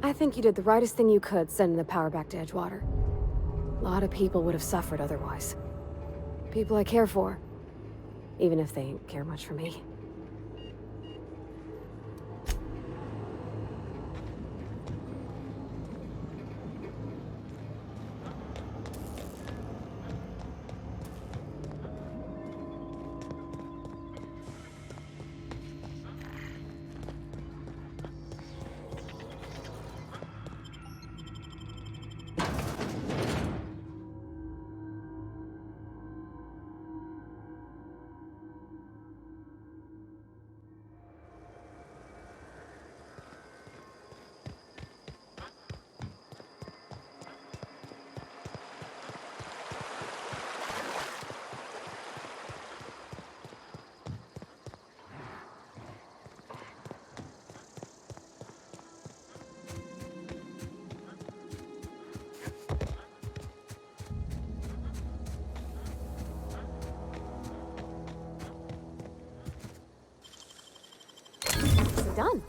I think you did the rightest thing you could sending the power back to Edgewater. A lot of people would have suffered otherwise. People I care for. Even if they ain't care much for me. Done.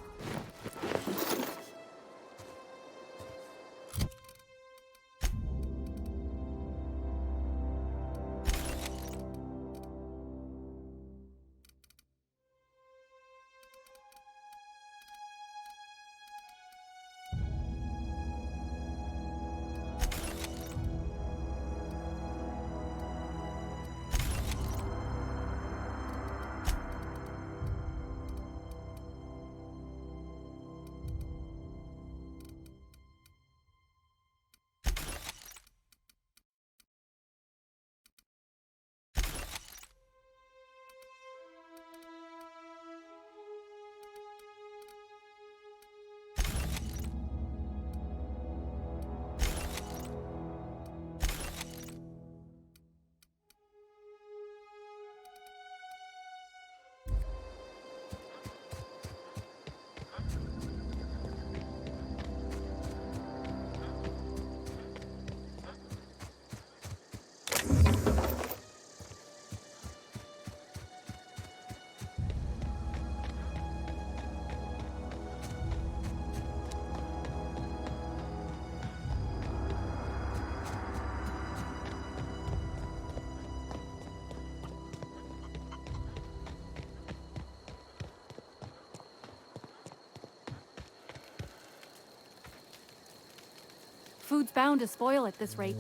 Food's bound to spoil at this rate.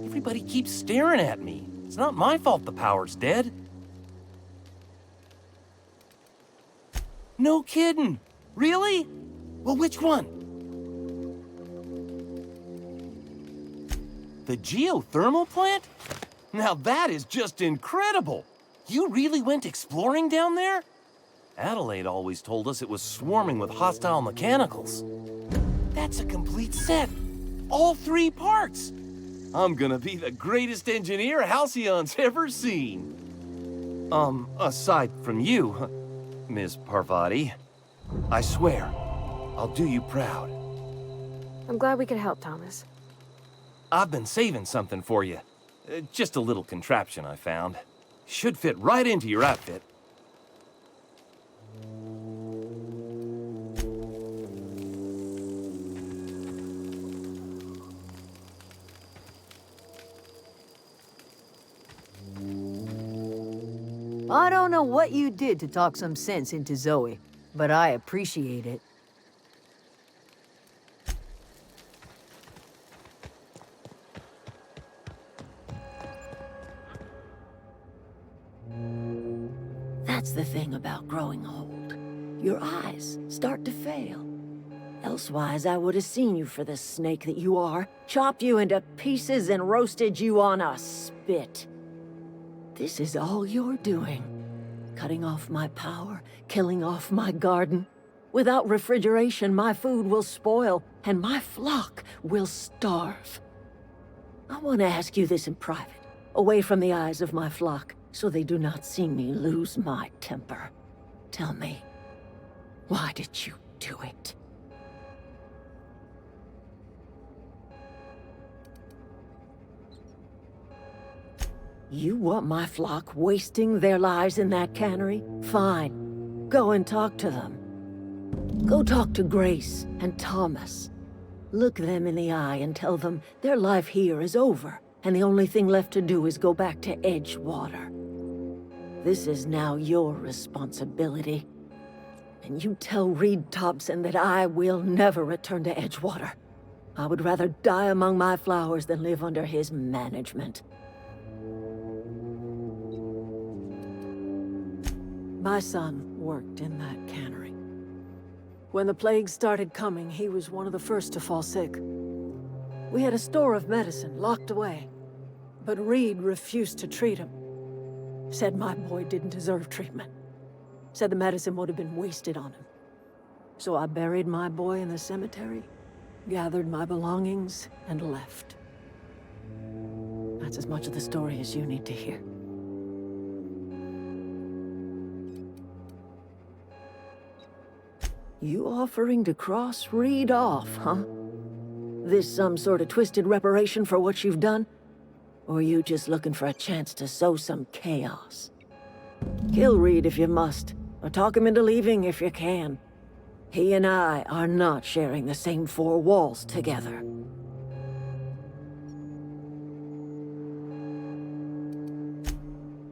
Everybody keeps staring at me. It's not my fault the power's dead. No kidding. Really? Well, which one? The geothermal plant? Now that is just incredible. You really went exploring down there? Adelaide always told us it was swarming with hostile mechanicals. That's a complete set. All 3 parts. I'm gonna be the greatest engineer Halcyon's ever seen. Aside from you, Ms. Parvati, I swear, I'll do you proud. I'm glad we could help, Thomas. I've been saving something for you. Just a little contraption I found. Should fit right into your outfit. I don't know what you did to talk some sense into Zoe, but I appreciate it. That's the thing about growing old. Your eyes start to fail. Elsewise, I would have seen you for the snake that you are, chopped you into pieces and roasted you on a spit. This is all you're doing. Cutting off my power, killing off my garden. Without refrigeration, my food will spoil, and my flock will starve. I want to ask you this in private, away from the eyes of my flock, so they do not see me lose my temper. Tell me, why did you do it? You want my flock wasting their lives in that cannery? Fine. Go and talk to them. Go talk to Grace and Thomas. Look them in the eye and tell them their life here is over, and the only thing left to do is go back to Edgewater. This is now your responsibility. And you tell Reed Thompson that I will never return to Edgewater. I would rather die among my flowers than live under his management. My son worked in that cannery. When the plague started coming, he was one of the first to fall sick. We had a store of medicine locked away, but Reed refused to treat him. Said my boy didn't deserve treatment. Said the medicine would have been wasted on him. So I buried my boy in the cemetery, gathered my belongings, and left. That's as much of the story as you need to hear. You offering to cross Reed off, huh? This some sort of twisted reparation for what you've done? Or you just looking for a chance to sow some chaos? Kill Reed if you must, or talk him into leaving if you can. He and I are not sharing the same four walls together.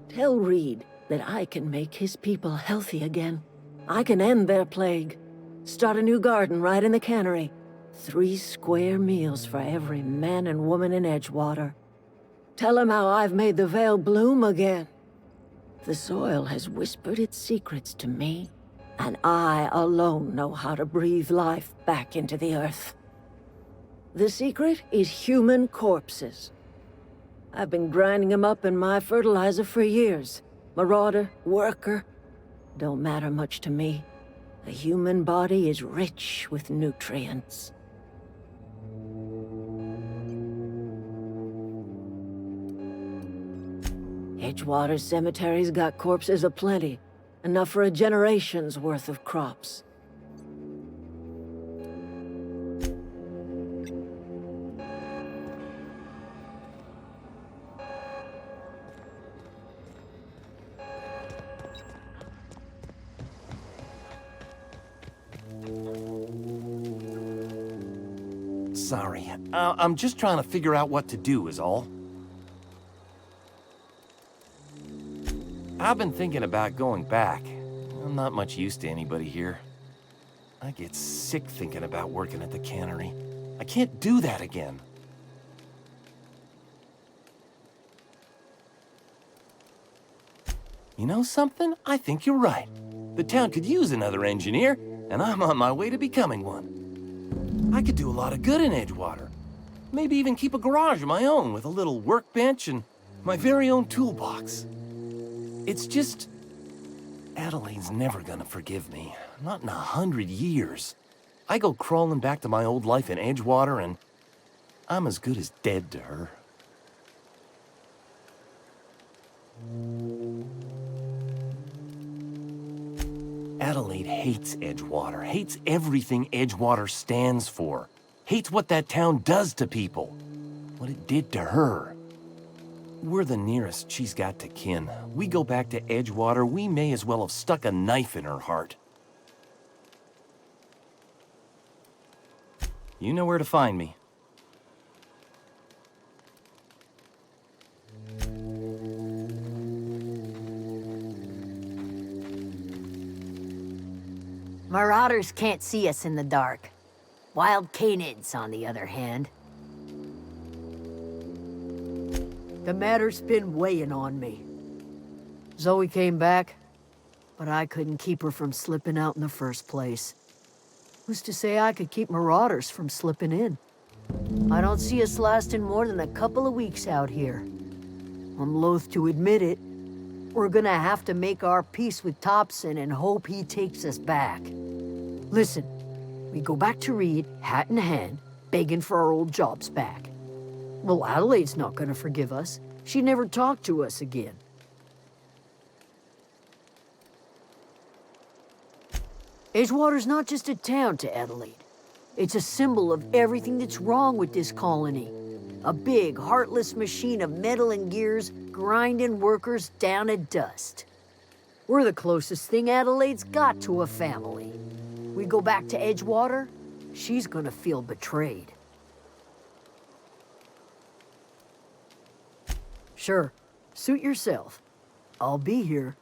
Tell Reed that I can make his people healthy again. I can end their plague. Start a new garden right in the cannery. 3 square meals for every man and woman in Edgewater. Tell him how I've made the Vale bloom again. The soil has whispered its secrets to me, and I alone know how to breathe life back into the earth. The secret is human corpses. I've been grinding them up in my fertilizer for years. Marauder, worker, don't matter much to me. The human body is rich with nutrients. Edgewater Cemetery's got corpses aplenty, enough for a generation's worth of crops. Sorry, I'm just trying to figure out what to do is all. I've been thinking about going back. I'm not much use to anybody here. I get sick thinking about working at the cannery. I can't do that again. You know something? I think you're right. The town could use another engineer, and I'm on my way to becoming one. I could do a lot of good in Edgewater. Maybe even keep a garage of my own with a little workbench and my very own toolbox. It's just... Adelaide's never gonna forgive me. Not in 100 years. I go crawling back to my old life in Edgewater and I'm as good as dead to her. Adelaide hates Edgewater, hates everything Edgewater stands for, hates what that town does to people, what it did to her. We're the nearest she's got to kin. We go back to Edgewater, we may as well have stuck a knife in her heart. You know where to find me. Marauders can't see us in the dark. Wild canids, on the other hand. The matter's been weighing on me. Zoe came back, but I couldn't keep her from slipping out in the first place. Who's to say I could keep marauders from slipping in? I don't see us lasting more than a couple of weeks out here. I'm loath to admit it. We're gonna have to make our peace with Thompson and hope he takes us back. Listen, we go back to Reed, hat in hand, begging for our old jobs back. Well, Adelaide's not gonna forgive us. She never talked to us again. Edgewater's not just a town to Adelaide. It's a symbol of everything that's wrong with this colony. A big, heartless machine of metal and gears grinding workers down to dust. We're the closest thing Adelaide's got to a family. We go back to Edgewater, she's gonna feel betrayed. Sure, suit yourself. I'll be here.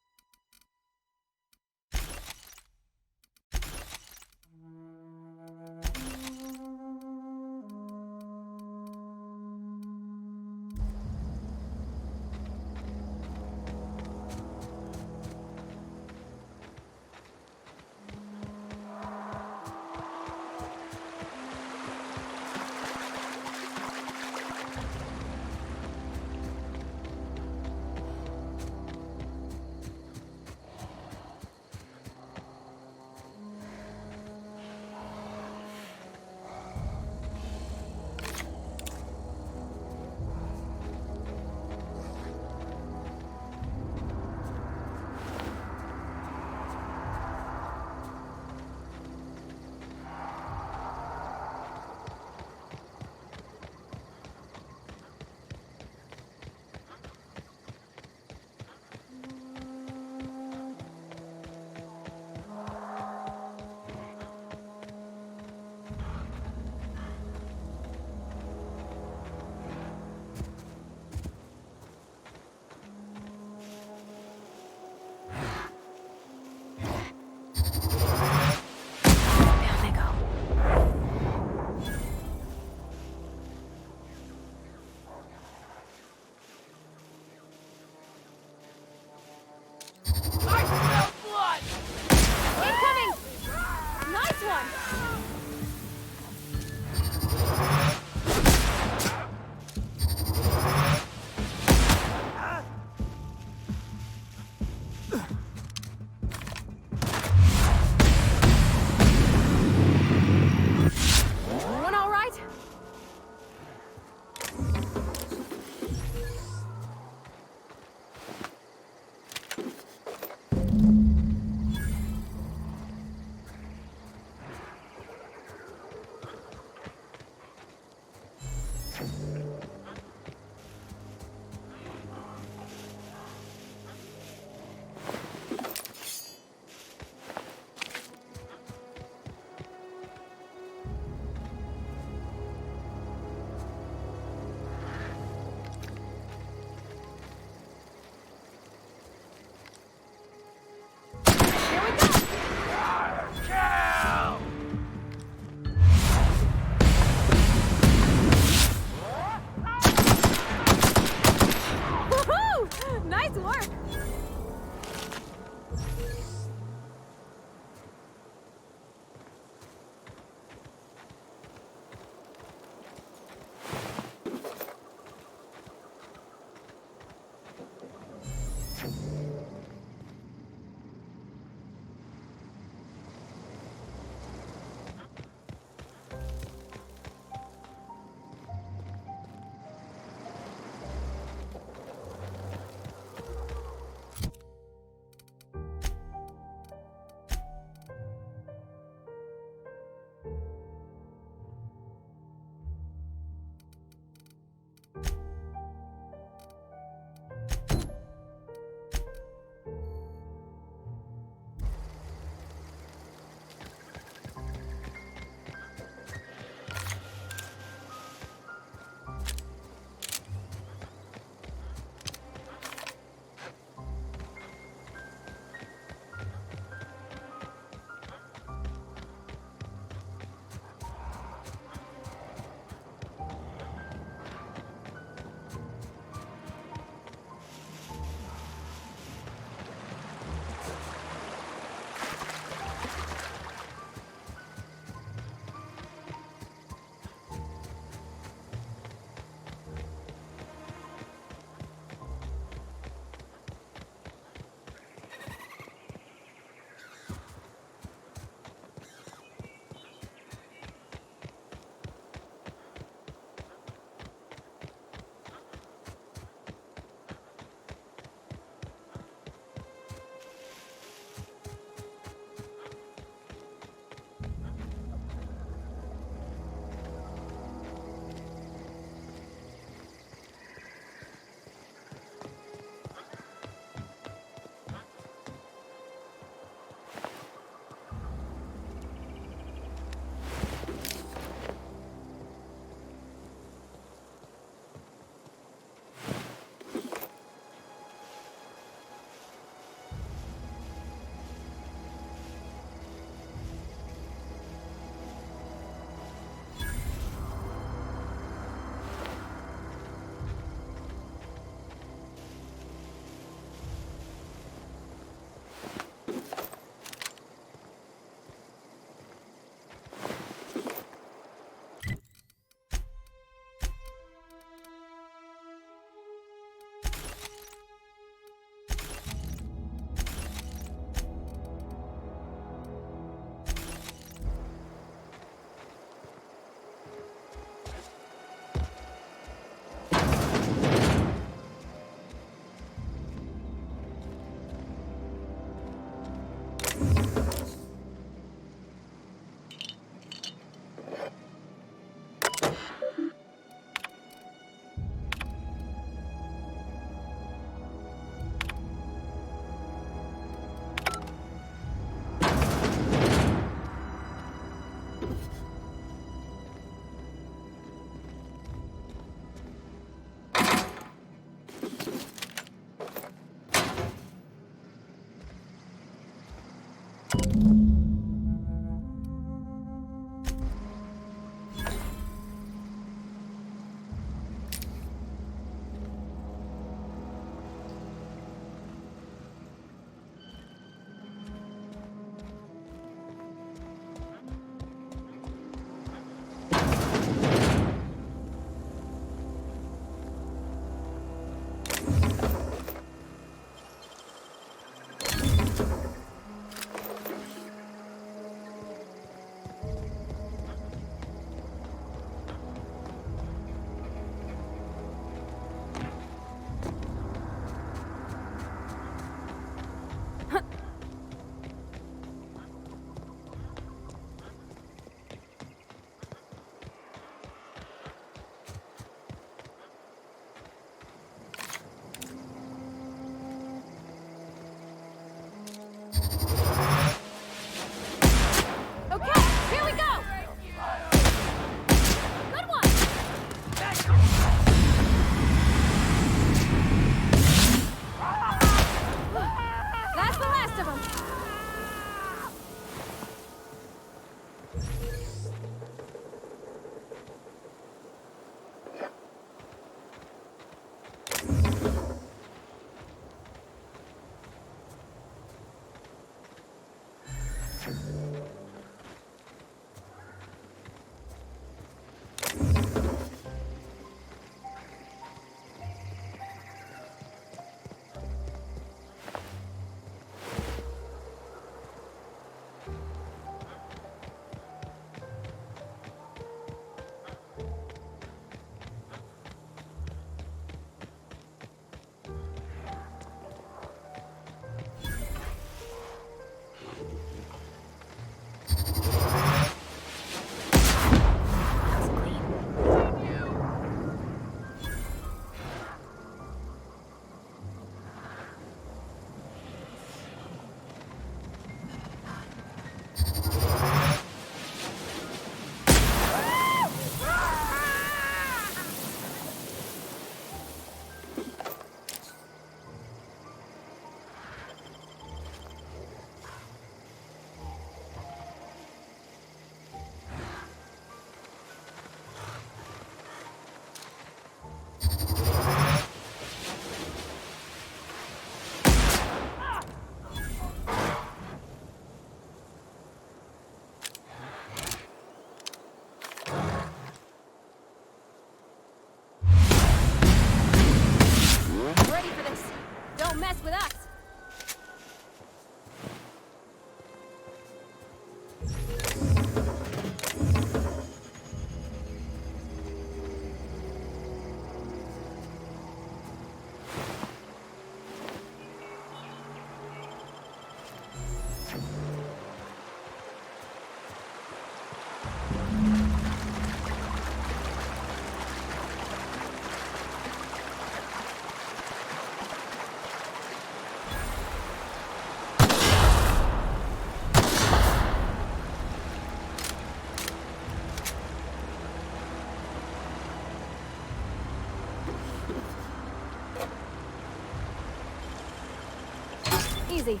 Easy.